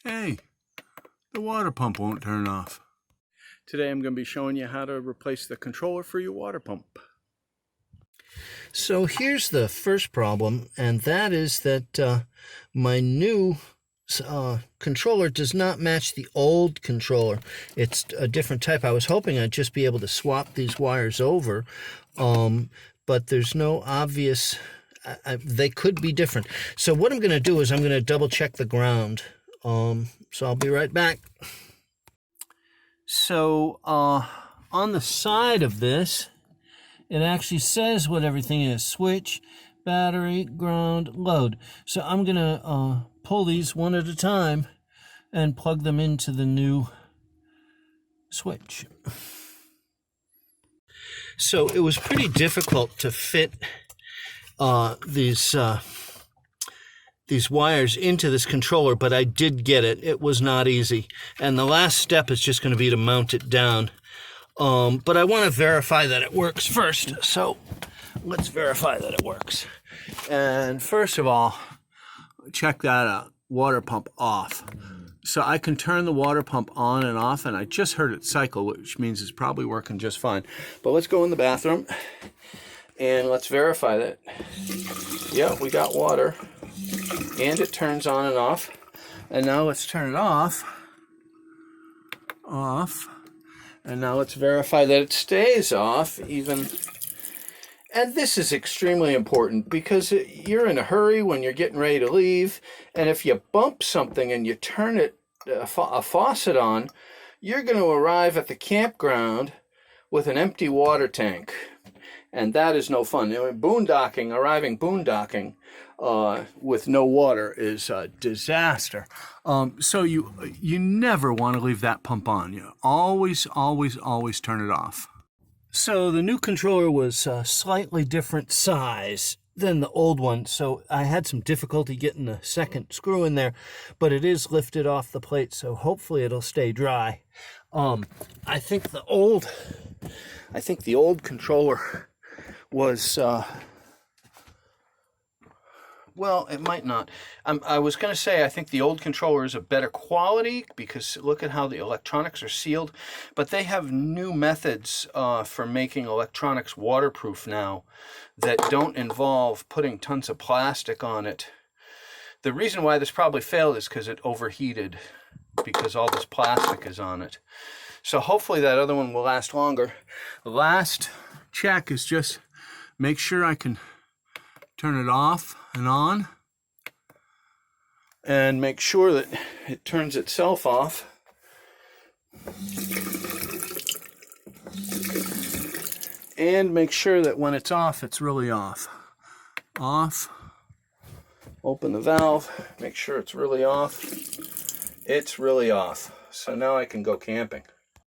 Hey, the water pump won't turn off. Today I'm going to be showing you how to replace the controller for your water pump. So here's the first problem, and that is that my new controller does not match the old controller. It's a different type. I was hoping I'd just be able to swap these wires over, but there's no obvious... they could be different. So what I'm going to do is I'm going to double check the ground. So I'll be right back. So on the side of this, it actually says what everything is: switch, battery, ground, load. So I'm going to pull these one at a time and plug them into the new switch. So it was pretty difficult to fit these wires into this controller, but I did get it. It was not easy. And the last step is just going to be to mount it down. But I want to verify that it works first. So let's verify that it works. And first of all, check that water pump off. So I can turn the water pump on and off, and I just heard it cycle, which means it's probably working just fine. But let's go in the bathroom and let's verify that. Yeah, we got water. And it turns on and off. And now let's turn it off. Off. And now let's verify that it stays off even. And this is extremely important because you're in a hurry when you're getting ready to leave. And if you bump something and you turn it a faucet on, you're going to arrive at the campground with an empty water tank. And that is no fun. Arriving boondocking with no water is a disaster. So you never want to leave that pump on. You always turn it off. So the new controller was a slightly different size than the old one, so I had some difficulty getting the second screw in there, but it is lifted off the plate, so hopefully it'll stay dry. I think the old controller was well, it might not. I was going to say I think the old controller is of better quality because look at how the electronics are sealed. But they have new methods for making electronics waterproof now that don't involve putting tons of plastic on it. The reason why this probably failed is because it overheated because all this plastic is on it. So hopefully that other one will last longer. The last check is just make sure I can turn it off and on, and make sure that it turns itself off. And make sure that when it's off, it's really off. Off. Open the valve, make sure it's really off. It's really off. So now I can go camping.